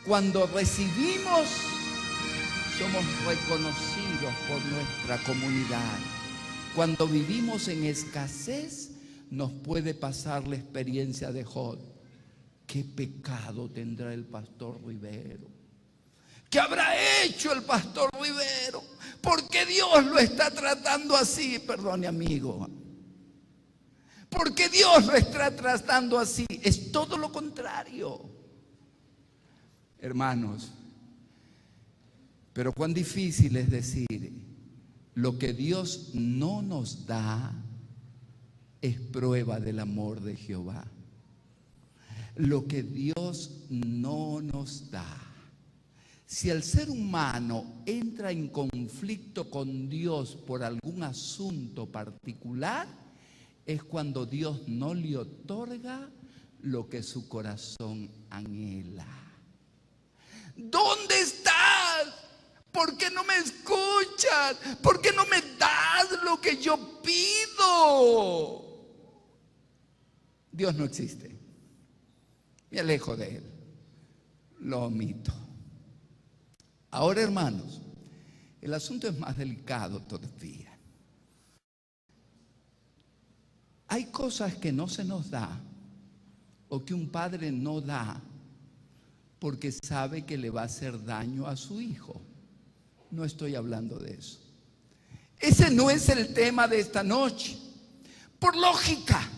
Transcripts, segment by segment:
Cuando recibimos, somos reconocidos por nuestra comunidad. Cuando vivimos en escasez, nos puede pasar la experiencia de Job. ¿Qué pecado tendrá el pastor Rivero? ¿Qué habrá hecho el pastor Rivero? ¿Por qué Dios lo está tratando así? Perdone, amigo. ¿Por qué Dios lo está tratando así? Es todo lo contrario. Hermanos, pero cuán difícil es decir, lo que Dios no nos da es prueba del amor de Jehová. Lo que Dios no nos da. Si el ser humano entra en conflicto con Dios por algún asunto particular, es cuando Dios no le otorga lo que su corazón anhela. ¿Dónde estás? ¿Por qué no me escuchas? ¿Por qué no me das lo que yo pido? Dios no existe. Me alejo de Él. Lo omito. Ahora, hermanos, el asunto es más delicado todavía. Hay cosas que no se nos da o que un padre no da porque sabe que le va a hacer daño a su hijo. No estoy hablando de eso. Ese no es el tema de esta noche. Por lógica,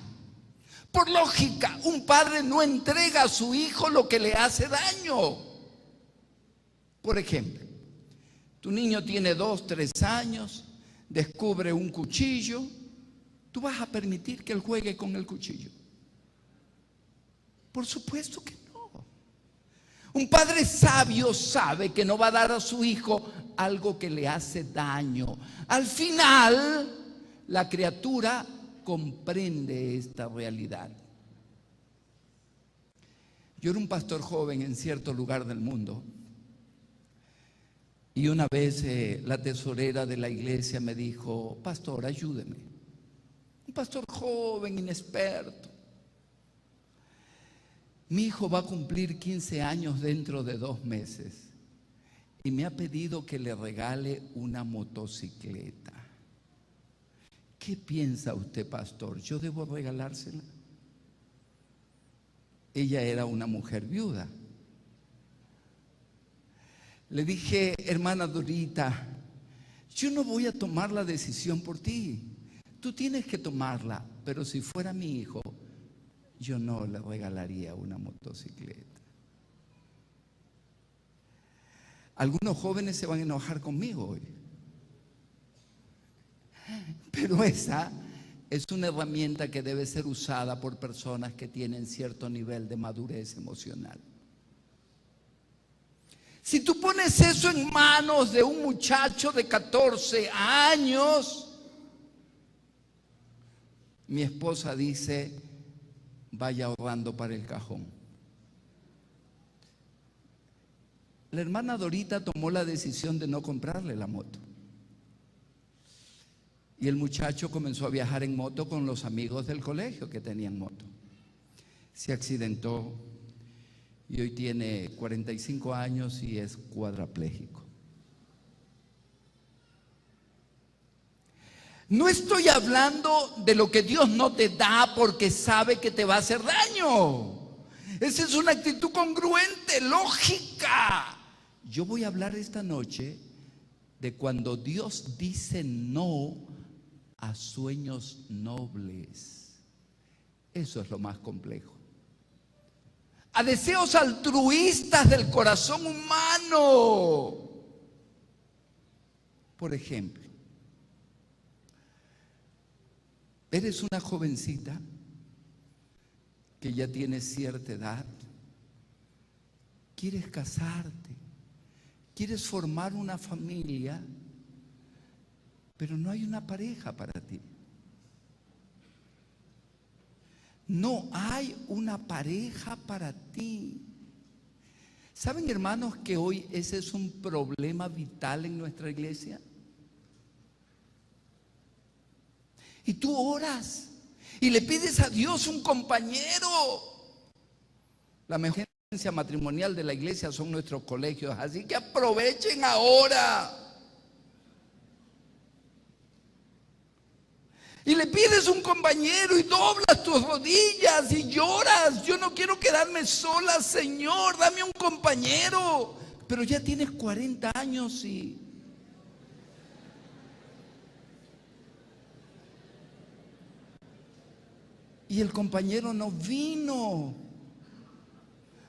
un padre no entrega a su hijo lo que le hace daño. Por ejemplo, tu niño tiene 2, 3 años, descubre un cuchillo, ¿tú vas a permitir que él juegue con el cuchillo? Por supuesto que no. Un padre sabio sabe que no va a dar a su hijo algo que le hace daño. Al final, la criatura comprende esta realidad. Yo era un pastor joven en cierto lugar del mundo y una vez la tesorera de la iglesia me dijo: pastor, ayúdeme. Un pastor joven, inexperto. Mi hijo va a cumplir 15 años dentro de 2 meses y me ha pedido que le regale una motocicleta. ¿Qué piensa usted, pastor? ¿Yo debo regalársela? Ella era una mujer viuda. Le dije: hermana Dorita, yo no voy a tomar la decisión por ti. Tú tienes que tomarla, pero si fuera mi hijo, yo no le regalaría una motocicleta. Algunos jóvenes se van a enojar conmigo hoy, pero esa es una herramienta que debe ser usada por personas que tienen cierto nivel de madurez emocional. Si tú pones eso en manos de un muchacho de 14 años, mi esposa dice: vaya ahorrando para el cajón. La hermana Dorita tomó la decisión de no comprarle la moto. Y el muchacho comenzó a viajar en moto con los amigos del colegio que tenían moto. Se accidentó y hoy tiene 45 años y es cuadrapléjico. No estoy hablando de lo que Dios no te da porque sabe que te va a hacer daño. Esa es una actitud congruente, lógica. Yo voy a hablar esta noche de cuando Dios dice no a sueños nobles. Eso es lo más complejo. A deseos altruistas del corazón humano. Por ejemplo, eres una jovencita que ya tiene cierta edad, quieres casarte, quieres formar una familia, pero no hay una pareja para ti. No hay una pareja para ti. ¿Saben, hermanos, que hoy ese es un problema vital en nuestra iglesia? Y tú oras y le pides a Dios un compañero. La mejor matrimonial de la iglesia son nuestros colegios, así que aprovechen ahora. Y le pides un compañero y doblas tus rodillas y lloras. Yo no quiero quedarme sola, Señor, dame un compañero. Pero ya tienes 40 años y el compañero no vino.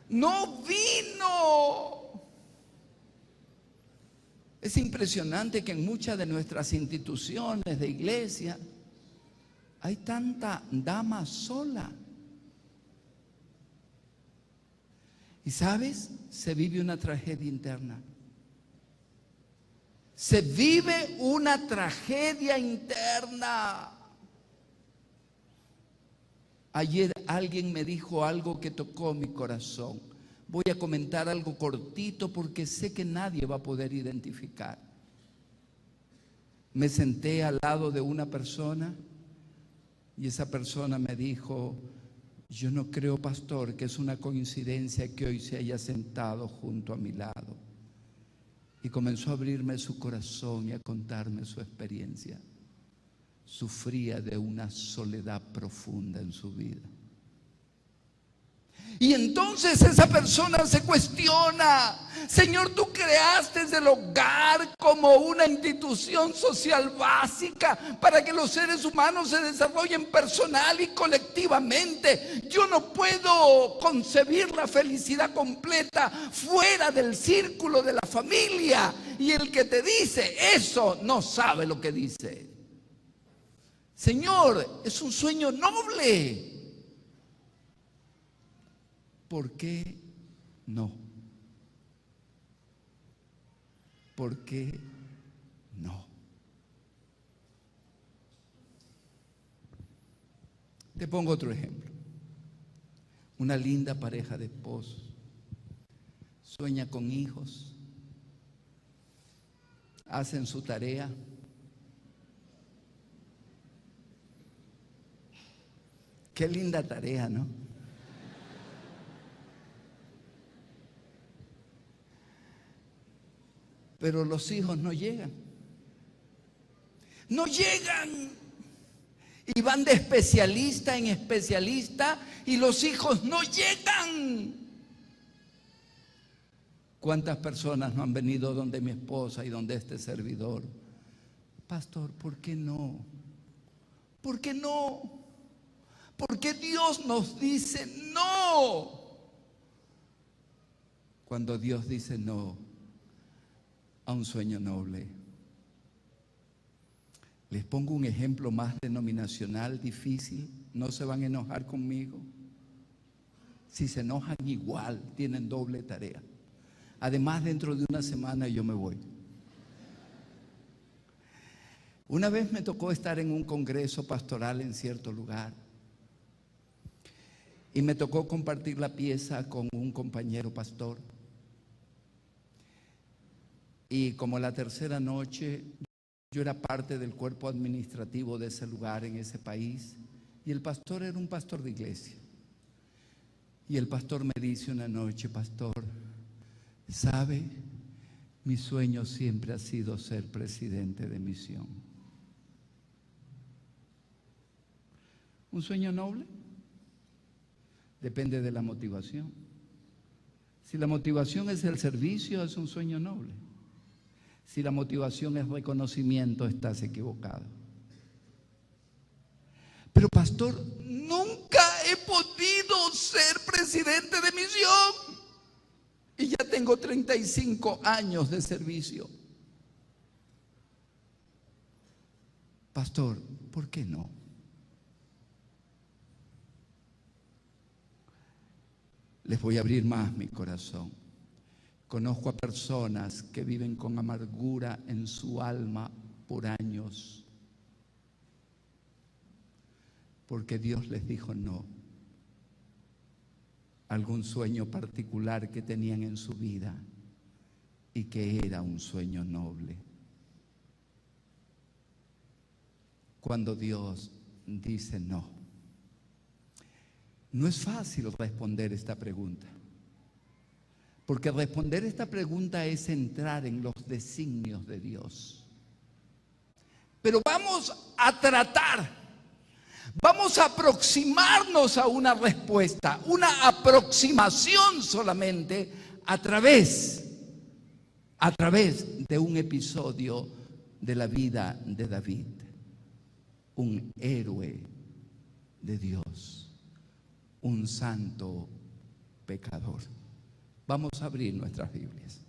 No vino. Es impresionante que en muchas de nuestras instituciones de iglesia hay tanta dama sola. Y sabes, se vive una tragedia interna. Se vive una tragedia interna. Ayer alguien me dijo algo que tocó mi corazón. Voy a comentar algo cortito porque sé que nadie va a poder identificar. Me senté al lado de una persona y esa persona me dijo: yo no creo, pastor, que es una coincidencia que hoy se haya sentado junto a mi lado. Y comenzó a abrirme su corazón y a contarme su experiencia. Sufría de una soledad profunda en su vida. Y entonces esa persona se cuestiona: Señor, tú creaste el hogar como una institución social básica para que los seres humanos se desarrollen personal y colectivamente. Yo no puedo concebir la felicidad completa fuera del círculo de la familia. Y el que te dice eso no sabe lo que dice. Señor, es un sueño noble. ¿Por qué no? ¿Por qué no? Te pongo otro ejemplo. Una linda pareja de esposos sueña con hijos, hacen su tarea, qué linda tarea, ¿no? Pero los hijos no llegan. No llegan. Y van de especialista en especialista y los hijos no llegan. ¿Cuántas personas no han venido donde mi esposa y donde este servidor? Pastor, ¿por qué no? ¿Por qué no? ¿Por qué Dios nos dice no? Cuando Dios dice no a un sueño noble. Les pongo un ejemplo más denominacional, difícil. No se van a enojar conmigo. Si se enojan igual, tienen doble tarea. Además, dentro de una semana yo me voy. Una vez me tocó estar en un congreso pastoral en cierto lugar. Y me tocó compartir la pieza con un compañero pastor. Y como la tercera noche, yo era parte del cuerpo administrativo de ese lugar, en ese país. Y el pastor era un pastor de iglesia. Y el pastor me dice una noche: pastor, ¿sabe? Mi sueño siempre ha sido ser presidente de misión. ¿Un sueño noble? Depende de la motivación. Si la motivación es el servicio, es un sueño noble. Si la motivación es reconocimiento, estás equivocado. Pero pastor, nunca he podido ser presidente de misión. Y ya tengo 35 años de servicio. Pastor, ¿por qué no? Les voy a abrir más mi corazón. Conozco a personas que viven con amargura en su alma por años, porque Dios les dijo no a algún sueño particular que tenían en su vida y que era un sueño noble. Cuando Dios dice no, no es fácil responder esta pregunta. Porque responder esta pregunta es entrar en los designios de Dios. Pero vamos a aproximarnos a una respuesta, una aproximación solamente a través de un episodio de la vida de David, un héroe de Dios, un santo pecador. Vamos a abrir nuestras Biblias.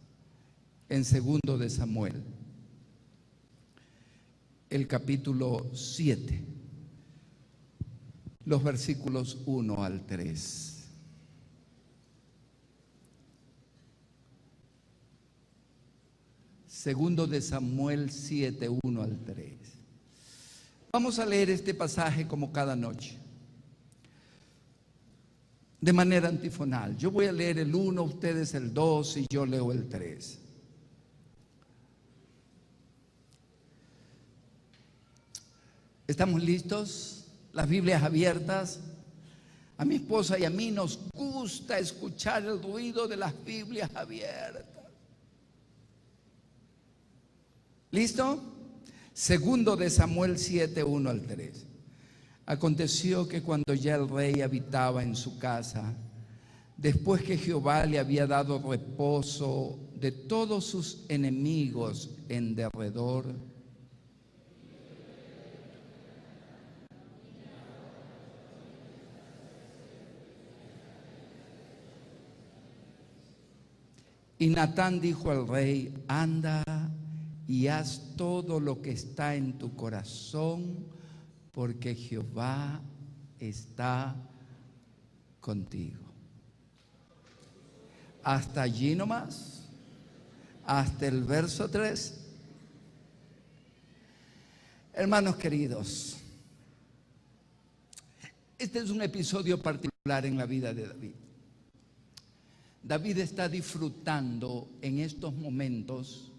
En 2 de Samuel, el capítulo 7, los versículos 1 al 3. Segundo de Samuel 7, 1 al 3. Vamos a leer este pasaje como cada noche, de manera antifonal. Yo voy a leer el 1, ustedes el 2 y yo leo el 3. ¿Estamos listos? Las Biblias abiertas. A mi esposa y a mí nos gusta escuchar el ruido de las Biblias abiertas. ¿Listo? Segundo de Samuel 7, 1 al 3. Aconteció que cuando ya el rey habitaba en su casa, después que Jehová le había dado reposo de todos sus enemigos en derredor, y Natán dijo al rey: anda y haz todo lo que está en tu corazón, porque Jehová está contigo. Hasta allí nomás, hasta el verso 3. Hermanos queridos, este es un episodio particular en la vida de David. David está disfrutando en estos momentos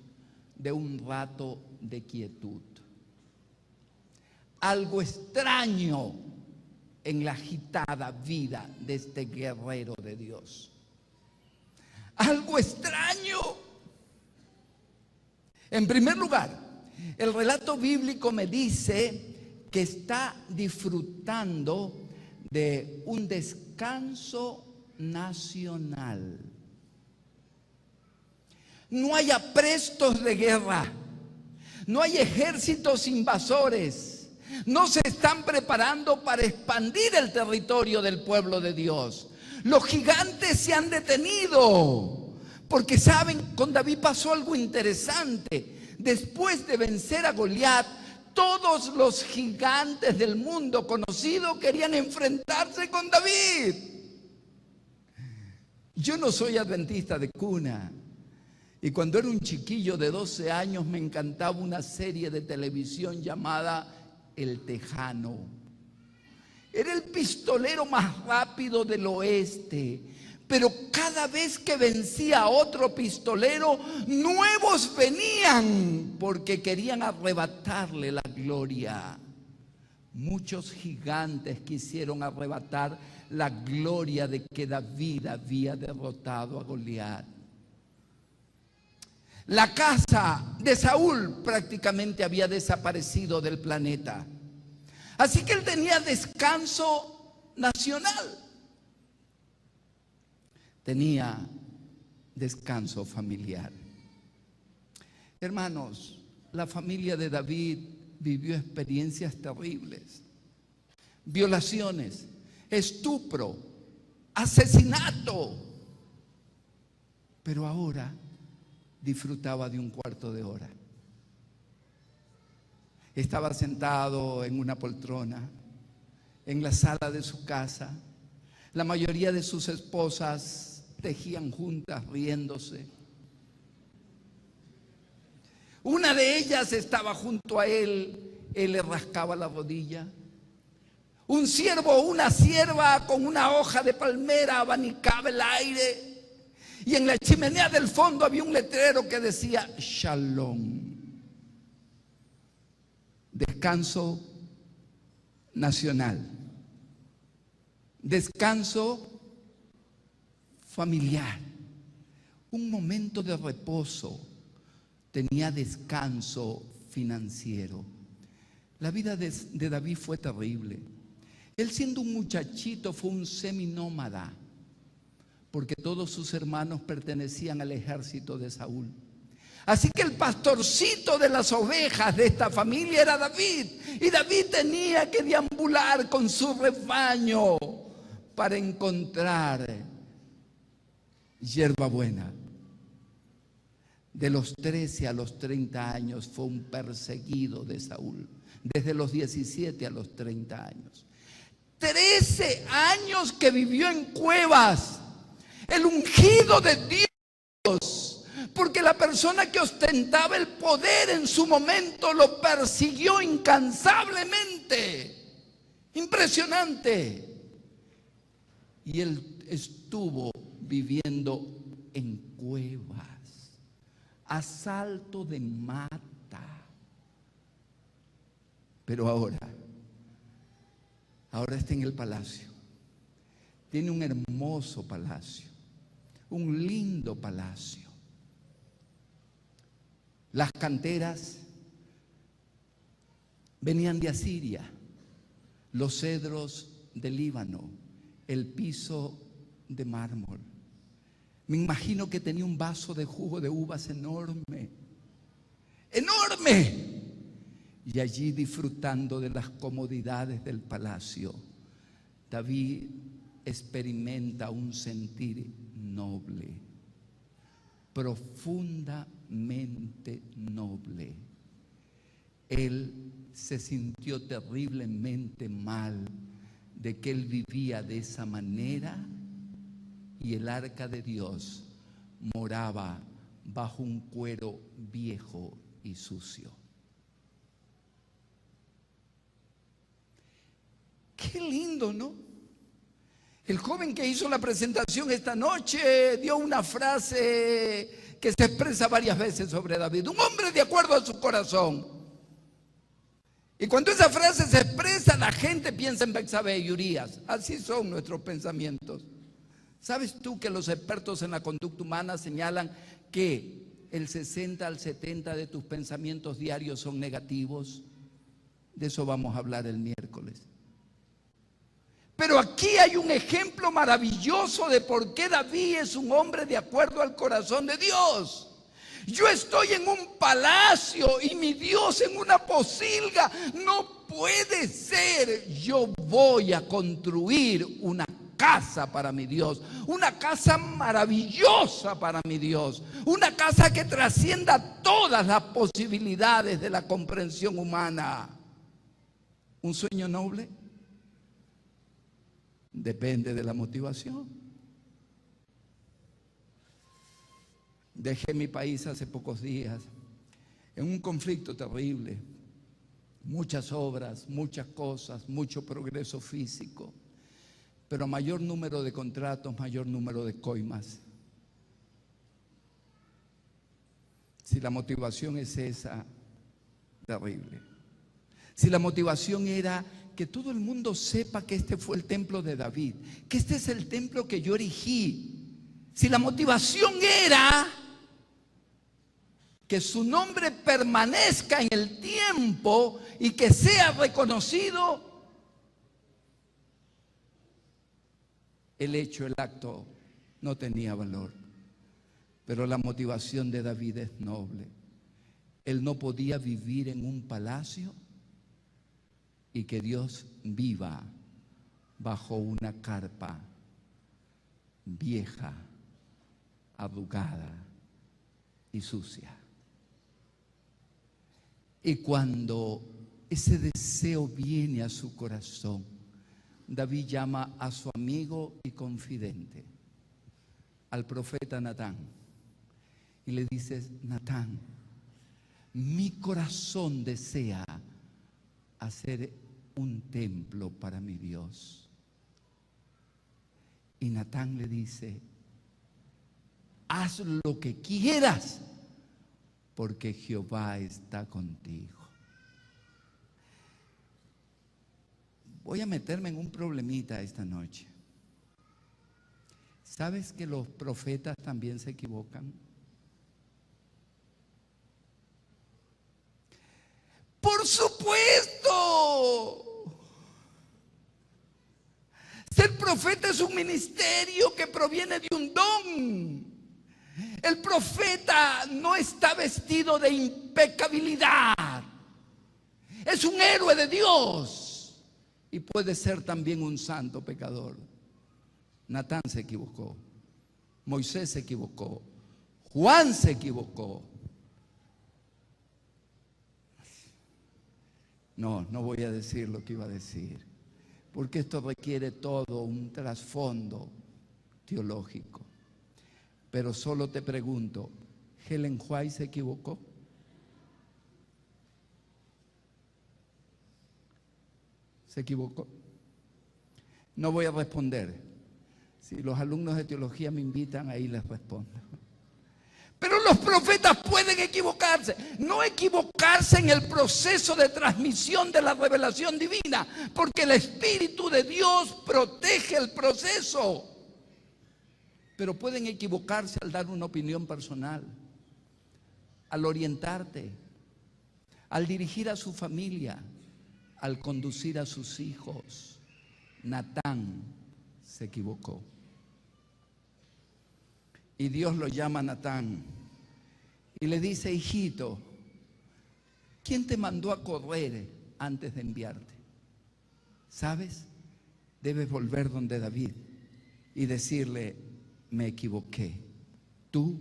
de un rato de quietud. Algo extraño en la agitada vida de este guerrero de Dios. Algo extraño. En primer lugar, el relato bíblico me dice que está disfrutando de un descanso nacional. No hay aprestos de guerra, no hay ejércitos invasores, no se están preparando para expandir el territorio del pueblo de Dios. Los gigantes se han detenido, porque saben, con David pasó algo interesante. Después de vencer a Goliat, todos los gigantes del mundo conocido querían enfrentarse con David. Yo no soy adventista de cuna, y cuando era un chiquillo de 12 años me encantaba una serie de televisión llamada El Tejano. Era el pistolero más rápido del oeste, pero cada vez que vencía a otro pistolero, nuevos venían porque querían arrebatarle la gloria. Muchos gigantes quisieron arrebatar la gloria de que David había derrotado a Goliat. La casa de Saúl prácticamente había desaparecido del planeta. Así que él tenía descanso nacional. Tenía descanso familiar. Hermanos, la familia de David vivió experiencias terribles. Violaciones, estupro, asesinato. Pero ahora disfrutaba de un cuarto de hora. Estaba sentado en una poltrona, en la sala de su casa. La mayoría de sus esposas tejían juntas, riéndose. Una de ellas estaba junto a él le rascaba la rodilla. Un siervo o una sierva con una hoja de palmera abanicaba el aire. Y en la chimenea del fondo había un letrero que decía Shalom. Descanso nacional. Descanso familiar. un momento de reposo, tenía descanso financiero. La vida de David fue terrible. Él, siendo un muchachito, fue un seminómada, porque todos sus hermanos pertenecían al ejército de Saúl. Así que el pastorcito de las ovejas de esta familia era David. Y David tenía que deambular con su rebaño para encontrar hierba buena. De los 13 a los 30 años fue un perseguido de Saúl. Desde los 17 a los 30 años. 13 años que vivió en cuevas. El ungido de Dios. Porque la persona que ostentaba el poder en su momento lo persiguió incansablemente. Impresionante. Y él estuvo viviendo en cuevas. Asalto de mata. Pero ahora está en el palacio. Tiene un hermoso palacio, un lindo palacio. Las canteras venían de Asiria, los cedros del Líbano, el piso de mármol. Me imagino que tenía un vaso de jugo de uvas enorme, enorme. Y allí, disfrutando de las comodidades del palacio, David experimenta un sentir noble, profundamente noble. Él se sintió terriblemente mal de que él vivía de esa manera y el arca de Dios moraba bajo un cuero viejo y sucio. Qué lindo, ¿no? El joven que hizo la presentación esta noche dio una frase que se expresa varias veces sobre David. Un hombre de acuerdo a su corazón. Y cuando esa frase se expresa, la gente piensa en Betsabé y Urías. Así son nuestros pensamientos. ¿Sabes tú que los expertos en la conducta humana señalan que el 60 al 70 de tus pensamientos diarios son negativos? De eso vamos a hablar el miércoles. Pero aquí hay un ejemplo maravilloso de por qué David es un hombre de acuerdo al corazón de Dios. Yo estoy en un palacio y mi Dios en una pocilga. No puede ser. Yo voy a construir una casa para mi Dios, una casa maravillosa para mi Dios, una casa que trascienda todas las posibilidades de la comprensión humana. ¿Un sueño noble? Depende de la motivación. Dejé mi país hace pocos días en un conflicto terrible, muchas obras, muchas cosas, mucho progreso físico, pero mayor número de contratos, mayor número de coimas. Si la motivación es esa, terrible. Si la motivación era que todo el mundo sepa que este fue el templo de David, que este es el templo que yo erigí. Si la motivación era que su nombre permanezca en el tiempo y que sea reconocido, el hecho, el acto no tenía valor. Pero la motivación de David es noble. Él no podía vivir en un palacio y que Dios viva bajo una carpa vieja, arrugada y sucia. Y cuando ese deseo viene a su corazón, David llama a su amigo y confidente, al profeta Natán, y le dice: Natán, mi corazón desea hacer un templo para mi Dios. Y Natán le dice: haz lo que quieras, porque Jehová está contigo. Voy a meterme en un problemita esta noche. ¿Sabes que los profetas también se equivocan? ¡Por supuesto! Ser profeta es un ministerio que proviene de un don. El profeta no está vestido de impecabilidad. Es un héroe de Dios y puede ser también un santo pecador. Natán se equivocó, Moisés se equivocó, Juan se equivocó. No voy a decir lo que iba a decir, porque esto requiere todo un trasfondo teológico. Pero solo te pregunto, ¿Ellen White se equivocó? ¿Se equivocó? No voy a responder. Si los alumnos de teología me invitan, ahí les respondo. Pero los profetas pueden equivocarse. No equivocarse en el proceso de transmisión de la revelación divina, porque el Espíritu de Dios protege el proceso. Pero pueden equivocarse al dar una opinión personal, al orientarte, al dirigir a su familia, al conducir a sus hijos. Natán se equivocó. Y Dios lo llama a Natán y le dice: hijito, ¿quién te mandó a correr antes de enviarte? ¿Sabes? Debes volver donde David y decirle: me equivoqué, tú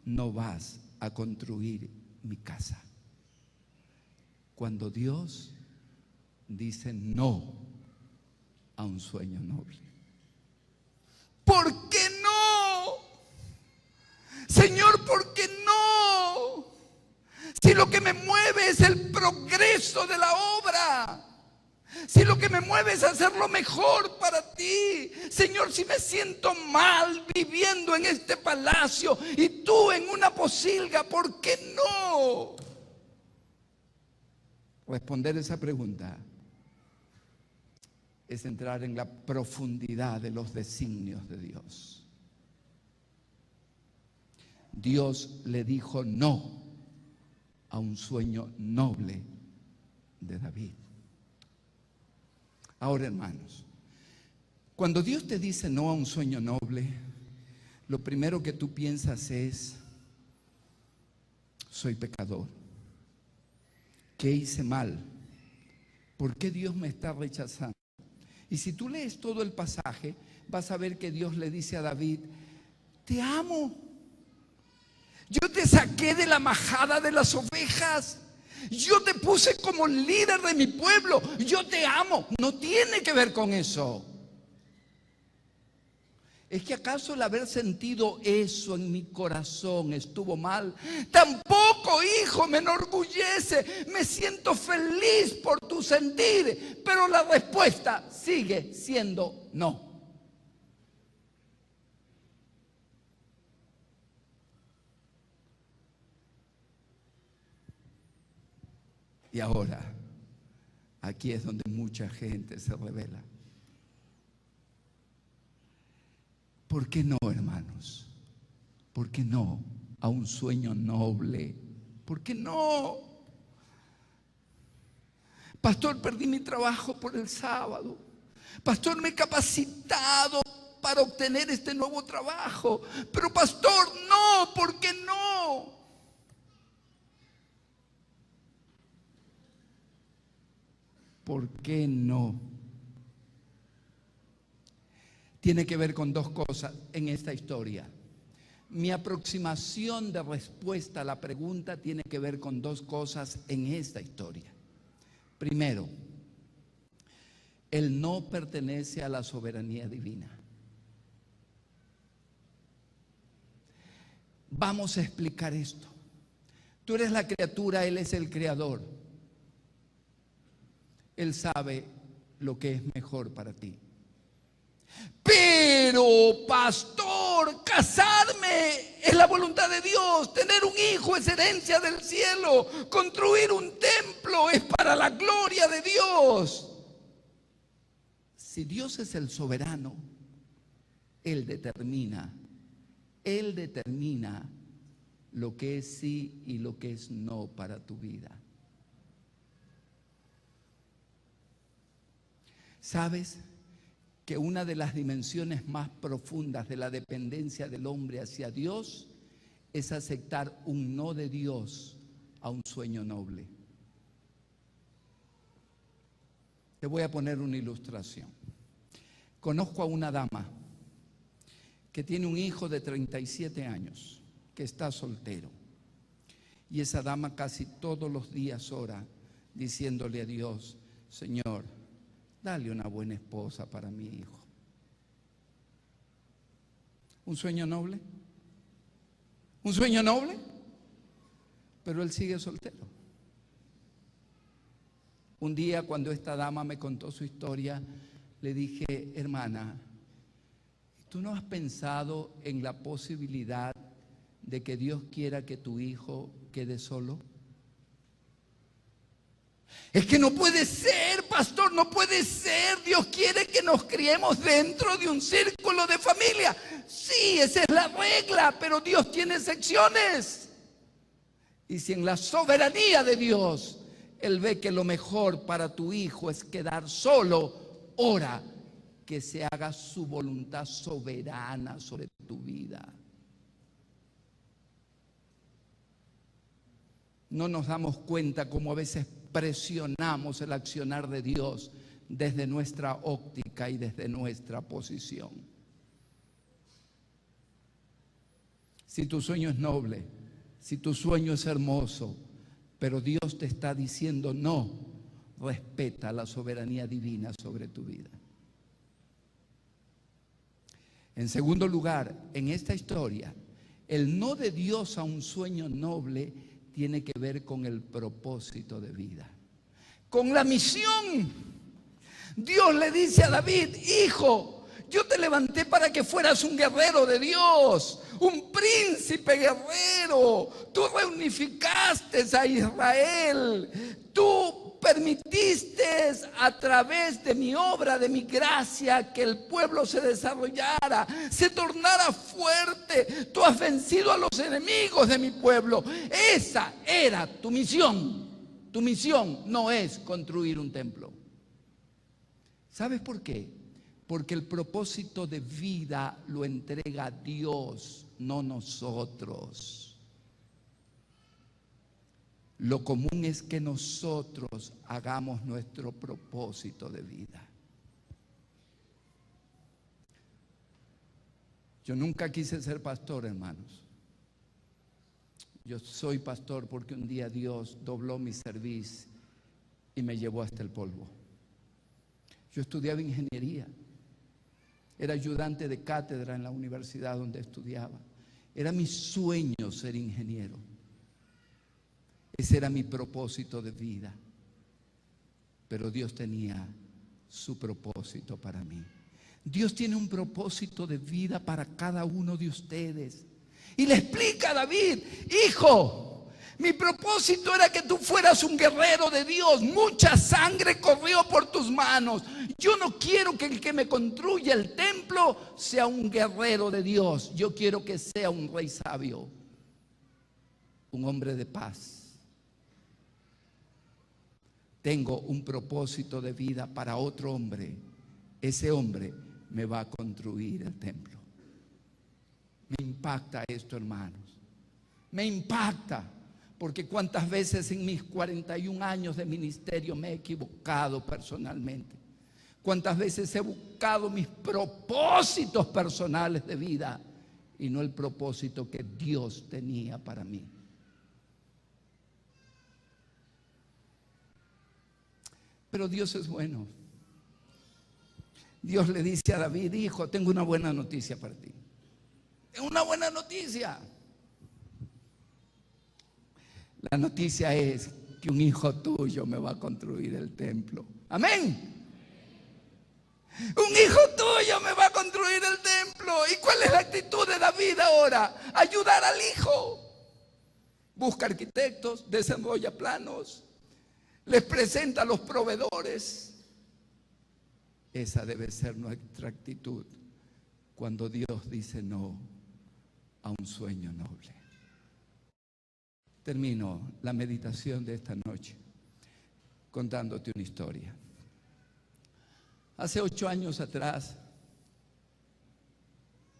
no vas a construir mi casa. Cuando Dios dice no a un sueño noble. ¿Por qué no? Señor, ¿por qué no? Si lo que me mueve es el progreso de la obra. Si lo que me mueve es hacer lo mejor para ti. Señor, si me siento mal viviendo en este palacio y tú en una posilga, ¿por qué no? Responder esa pregunta es entrar en la profundidad de los designios de Dios. Dios le dijo no a un sueño noble de David. Ahora, hermanos, cuando Dios te dice no a un sueño noble, lo primero que tú piensas es: soy pecador. ¿Qué hice mal? ¿Por qué Dios me está rechazando? Y si tú lees todo el pasaje, vas a ver que Dios le dice a David: te amo. Yo te saqué de la majada de las ovejas. Yo te puse como líder de mi pueblo. Yo te amo. No tiene que ver con eso. ¿Es que acaso el haber sentido eso en mi corazón estuvo mal? Tampoco, hijo, me enorgullece. Me siento feliz por tu sentir. Pero la respuesta sigue siendo no. Y ahora, aquí es donde mucha gente se revela. ¿Por qué no, hermanos? ¿Por qué no a un sueño noble? ¿Por qué no? Pastor, perdí mi trabajo por el sábado. Pastor, me he capacitado para obtener este nuevo trabajo. Pero pastor, no, ¿por qué no? ¿Por qué no? Tiene que ver con dos cosas en esta historia. Mi aproximación de respuesta a la pregunta tiene que ver con dos cosas en esta historia. Primero, el no pertenece a la soberanía divina. Vamos a explicar esto. Tú eres la criatura, Él es el creador. Él sabe lo que es mejor para ti. Pero, pastor, casarme es la voluntad de Dios. Tener un hijo es herencia del cielo. Construir un templo es para la gloria de Dios. Si Dios es el soberano, Él determina lo que es sí y lo que es no para tu vida. ¿Sabes que una de las dimensiones más profundas de la dependencia del hombre hacia Dios es aceptar un no de Dios a un sueño noble? Te voy a poner una ilustración. Conozco a una dama que tiene un hijo de 37 años, que está soltero. Y esa dama casi todos los días ora diciéndole a Dios: Señor, dale una buena esposa para mi hijo. ¿Un sueño noble? ¿Un sueño noble? Pero él sigue soltero. Un día, cuando esta dama me contó su historia, le dije: hermana, ¿tú no has pensado en la posibilidad de que Dios quiera que tu hijo quede solo? Es que no puede ser, pastor, no puede ser. Dios quiere que nos criemos dentro de un círculo de familia. Sí, esa es la regla, pero Dios tiene excepciones. Y si en la soberanía de Dios Él ve que lo mejor para tu hijo es quedar solo, ora que se haga su voluntad soberana sobre tu vida. No nos damos cuenta cómo a veces presionamos el accionar de Dios desde nuestra óptica y desde nuestra posición. Si tu sueño es noble, si tu sueño es hermoso, pero Dios te está diciendo no, respeta la soberanía divina sobre tu vida. En segundo lugar, en esta historia, el no de Dios a un sueño noble tiene que ver con el propósito de vida, con la misión. Dios le dice a David: hijo, yo te levanté para que fueras un guerrero de Dios, un príncipe guerrero. Tú reunificaste a Israel. Tú permitiste a través de mi obra, de mi gracia, que el pueblo se desarrollara, se tornara fuerte. Tú has vencido a los enemigos de mi pueblo. Esa era tu misión. Tu misión no es construir un templo. ¿Sabes por qué? Porque el propósito de vida lo entrega Dios, no nosotros. Lo común es que nosotros hagamos nuestro propósito de vida. Yo nunca quise ser pastor, hermanos. Yo soy pastor porque un día Dios dobló mi cerviz y me llevó hasta el polvo. Yo estudiaba ingeniería. Era ayudante de cátedra en la universidad donde estudiaba. Era mi sueño ser ingeniero. Ese era mi propósito de vida. Pero Dios tenía su propósito para mí. Dios tiene un propósito de vida para cada uno de ustedes. Y le explica a David: hijo, mi propósito era que tú fueras un guerrero de Dios. Mucha sangre corrió por tus manos. Yo no quiero que el que me construya el templo sea un guerrero de Dios. Yo quiero que sea un rey sabio, un hombre de paz. Tengo un propósito de vida para otro hombre. Ese hombre me va a construir el templo. Me impacta esto, hermanos. Me impacta. Porque cuántas veces en mis 41 años de ministerio me he equivocado personalmente. Cuántas veces he buscado mis propósitos personales de vida y no el propósito que Dios tenía para mí. Pero Dios es bueno. Dios le dice a David: hijo, tengo una buena noticia para ti. Tengo una buena noticia. La noticia es que un hijo tuyo me va a construir el templo. Amén. Un hijo tuyo me va a construir el templo. ¿Y cuál es la actitud de David ahora? Ayudar al hijo. Busca arquitectos, desarrolla planos, les presenta a los proveedores. Esa debe ser nuestra actitud cuando Dios dice no a un sueño noble. Termino la meditación de esta noche contándote una historia. Hace 8 años atrás,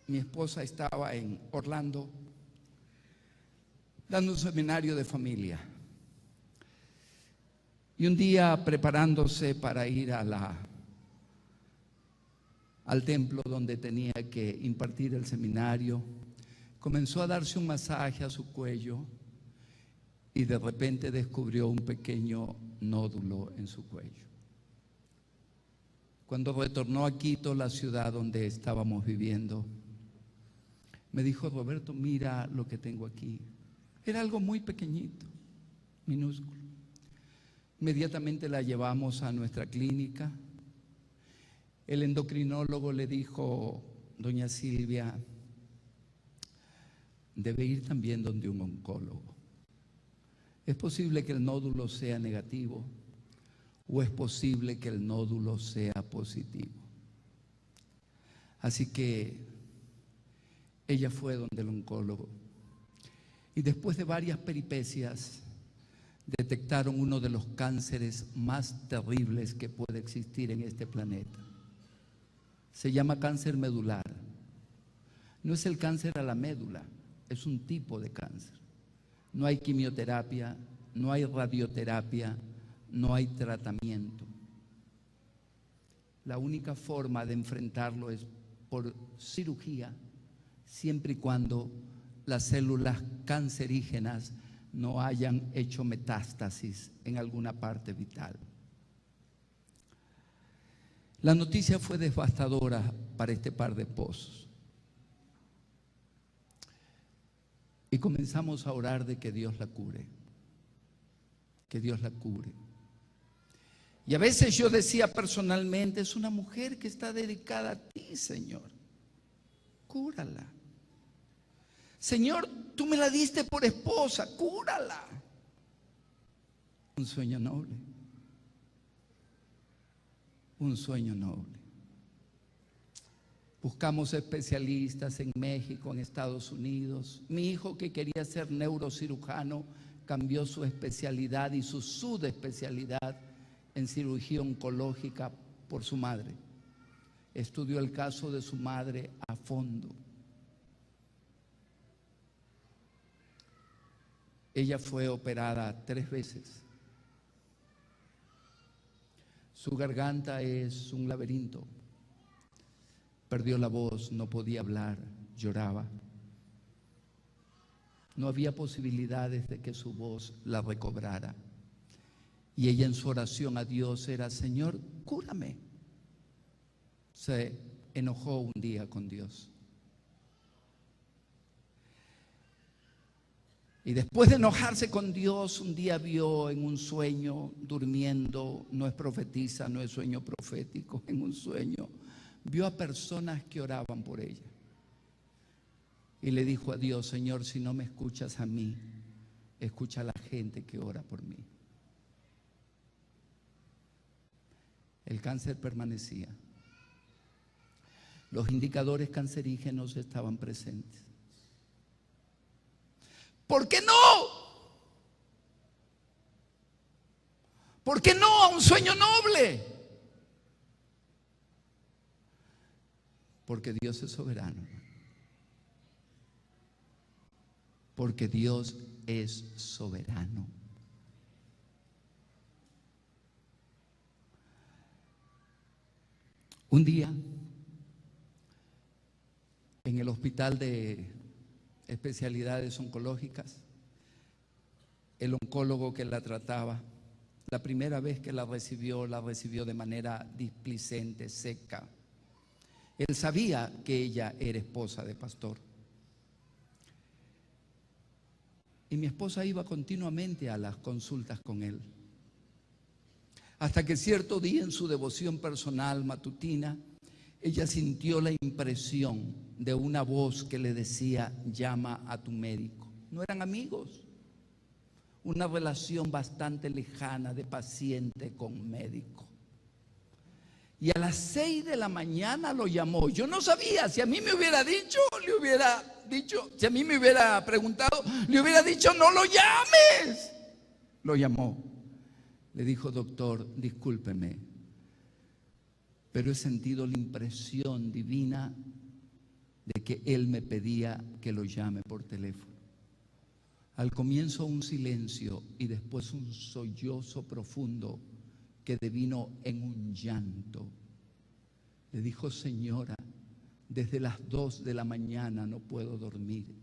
mi esposa estaba en Orlando dando un seminario de familia. Y un día, preparándose para ir al templo donde tenía que impartir el seminario, comenzó a darse un masaje a su cuello y de repente descubrió un pequeño nódulo en su cuello. Cuando retornó a Quito, la ciudad donde estábamos viviendo, me dijo: Roberto, mira lo que tengo aquí. Era algo muy pequeñito, minúsculo. Inmediatamente la llevamos a nuestra clínica. El endocrinólogo le dijo: doña Silvia, debe ir también donde un oncólogo. ¿Es posible que el nódulo sea negativo o es posible que el nódulo sea positivo? Así que ella fue donde el oncólogo y después de varias peripecias detectaron uno de los cánceres más terribles que puede existir en este planeta. Se llama cáncer medular. No es el cáncer a la médula, es un tipo de cáncer. No hay quimioterapia, no hay radioterapia, no hay tratamiento. La única forma de enfrentarlo es por cirugía, siempre y cuando las células cancerígenas no hayan hecho metástasis en alguna parte vital. La noticia fue devastadora para este par de esposos. Y comenzamos a orar de que Dios la cure, que Dios la cure. Y a veces yo decía personalmente: es una mujer que está dedicada a ti, Señor, cúrala. Señor, tú me la diste por esposa, cúrala. Un sueño noble, un sueño noble. Buscamos especialistas en México, en Estados Unidos. Mi hijo, que quería ser neurocirujano, cambió su especialidad y su subespecialidad en cirugía oncológica por su madre. Estudió el caso de su madre a fondo. Ella fue operada 3 veces. Su garganta es un laberinto. Perdió la voz, no podía hablar, lloraba. No había posibilidades de que su voz la recobrara. Y ella en su oración a Dios era: Señor, cúrame. Se enojó un día con Dios. Y después de enojarse con Dios, un día vio en un sueño, durmiendo, no es profetisa, no es sueño profético, en un sueño, vio a personas que oraban por ella. Y le dijo a Dios: Señor, si no me escuchas a mí, escucha a la gente que ora por mí. El cáncer permanecía. Los indicadores cancerígenos estaban presentes. ¿Por qué no? ¿Por qué no a un sueño noble? Porque Dios es soberano. Porque Dios es soberano. Un día, en el hospital de especialidades oncológicas, el oncólogo que la trataba, la primera vez que la recibió de manera displicente, seca. Él sabía que ella era esposa de pastor. Y mi esposa iba continuamente a las consultas con él. Hasta que cierto día, en su devoción personal matutina, ella sintió la impresión de una voz que le decía: llama a tu médico. No eran amigos, una relación bastante lejana de paciente con médico. Y a las 6 de la mañana lo llamó. Yo no sabía, si a mí me hubiera dicho, si a mí me hubiera preguntado, le hubiera dicho, no lo llames. Lo llamó. Le dijo, doctor, discúlpeme, pero he sentido la impresión divina de que él me pedía que lo llame por teléfono. Al comienzo un silencio y después un sollozo profundo que devino en un llanto. Le dijo, señora, desde las 2 de la mañana no puedo dormir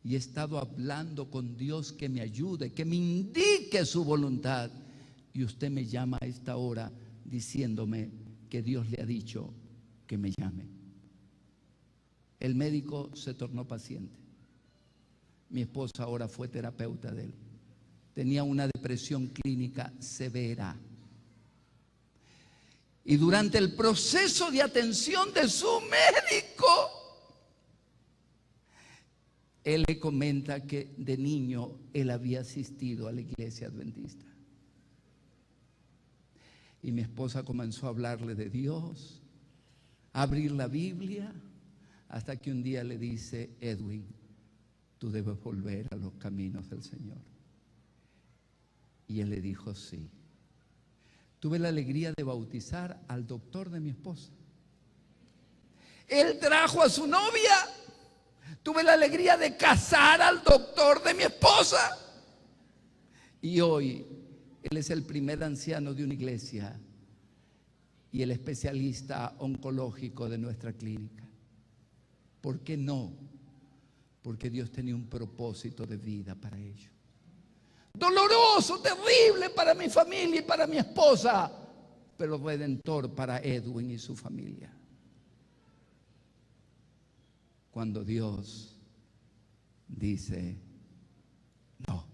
y he estado hablando con Dios que me ayude, que me indique su voluntad, y usted me llama a esta hora diciéndome que Dios le ha dicho que me llame. El médico se tornó paciente. Mi esposa ahora fue terapeuta de él. Tenía una depresión clínica severa. Y durante el proceso de atención de su médico, él le comenta que de niño él había asistido a la iglesia adventista. Y mi esposa comenzó a hablarle de Dios, a abrir la Biblia, hasta que un día le dice, Edwin, tú debes volver a los caminos del Señor. Y él le dijo, sí. Tuve la alegría de bautizar al doctor de mi esposa. Él trajo a su novia. Tuve la alegría de casar al doctor de mi esposa. Y hoy él es el primer anciano de una iglesia y el especialista oncológico de nuestra clínica. ¿Por qué no? Porque Dios tenía un propósito de vida para ellos. Doloroso, terrible para mi familia y para mi esposa, pero redentor para Edwin y su familia. Cuando Dios dice no.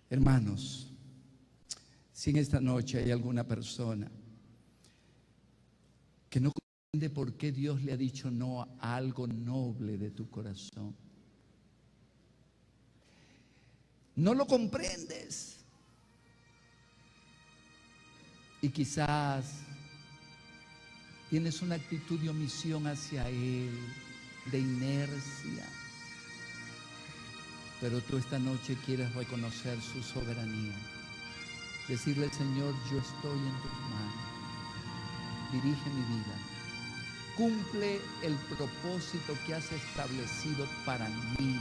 Hermanos, si en esta noche hay alguna persona que no comprende por qué Dios le ha dicho no a algo noble de tu corazón, no lo comprendes. Y quizás tienes una actitud de omisión hacia Él, de inercia. Pero tú esta noche quieres reconocer su soberanía. Decirle, Señor, yo estoy en tus manos. Dirige mi vida. Cumple el propósito que has establecido para mí.